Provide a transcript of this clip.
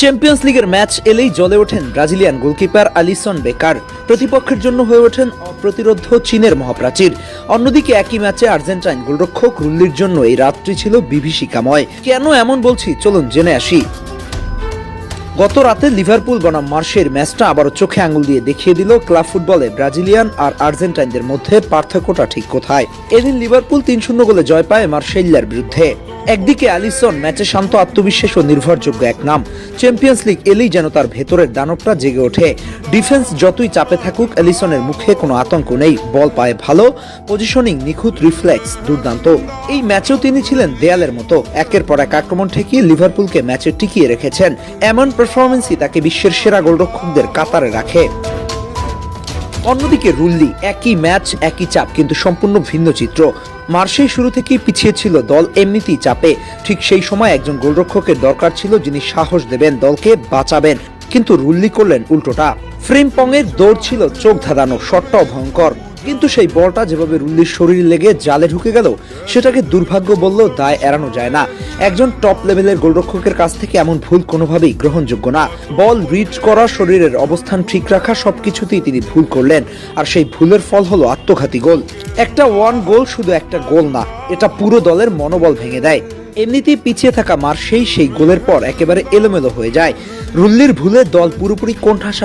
Champions লিগের match এলেই জ্বলে ওঠেন ব্রাজিলিয়ান গোলকিপার আলিসন বেকার। প্রতিপক্ষের জন্য হয়ে ওঠেন অপ্রতিরোধ্য চীনের মহাপ্রাচীর। অন্যদিকে একই ম্যাচে আর্জেন্টাইন গোলরক্ষক রুল্লির জন্য এই রাতটি ছিল বিভীষিকাময়। কেন এমন বলছি, চলুন জেনে আসি। গত রাতে লিভারপুল বনাম মার্শের ম্যাচটা আবারও চোখে আঙুল দিয়ে দেখিয়ে দিল ক্লাব ফুটবলে ব্রাজিলিয়ান আর আর্জেন্টাইনদের মধ্যে পার্থক্যটা ঠিক কোথায়। এদিন লিভারপুল ৩-০ গোলে জয় পায় মার্শেইয়ার বিরুদ্ধে। একদিকে আলিসন ম্যাচে শান্ত, আত্মবিশ্বাস ও নির্ভরযোগ্য এক নাম। চ্যাম্পিয়ন্স লিগ এলেই যেন তার ভেতরের দানবটা জেগে ওঠে। ডিফেন্স যতই চাপে থাকুক, অ্যালিসনের মুখে কোনো আতঙ্ক নেই। বল পায় ভালো, পজিশনিং নিখুঁত, রিফ্লেক্স দুর্দান্ত। এই ম্যাচেও তিনি ছিলেন দেয়ালের মতো, একের পর এক আক্রমণ ঠেকিয়ে লিভারপুলকে ম্যাচে টিকিয়ে রেখেছেন। এমন পারফরমেন্সই তাকে বিশ্বের সেরা গোলরক্ষকদের কাতারে রাখে। অন্যদিকে রুল্লি, একই ম্যাচ একই চাপ, কিন্তু সম্পূর্ণ ভিন্ন চিত্র। মার্শেই শুরু থেকেই পিছিয়ে ছিল দল, এমনিতেই চাপে। ঠিক সেই সময় একজন গোলরক্ষকের দরকার ছিল যিনি সাহস দেবেন, দলকে বাঁচাবেন। কিন্তু রুল্লি করলেন উল্টোটা। ফ্রিম্পংয়ের দৌড় ছিল চোখ ধাঁধানো, শটটাও ভয়ঙ্কর। কিন্তু সেই বলটা যেভাবে রুল্লির শরীর লেগে জালে ঢুকে গেল, সেটাকে দুর্ভাগ্য বললেও দায় এড়ানো যায় না। একজন টপ লেভেলের গোলরক্ষকের কাছ থেকে এমন ভুল কোনোভাবেই গ্রহণযোগ্য না। বল রিড করা, শরীরের অবস্থান ঠিক রাখা, সবকিছুতেই তিনি ভুল করলেন। আর সেই ভুলের ফল হলো আত্মঘাতী গোল। একটা ওয়ান গোল শুধু একটা গোল না, এটা পুরো দলের মনোবল ভেঙে দেয়। এমনিতেই পিছিয়ে থাকা মার্শেই সেই গোলের পর একেবারে এলোমেলো হয়ে যায়। রুল্লির ভুলে দল পুরোপুরি কোণঠাসা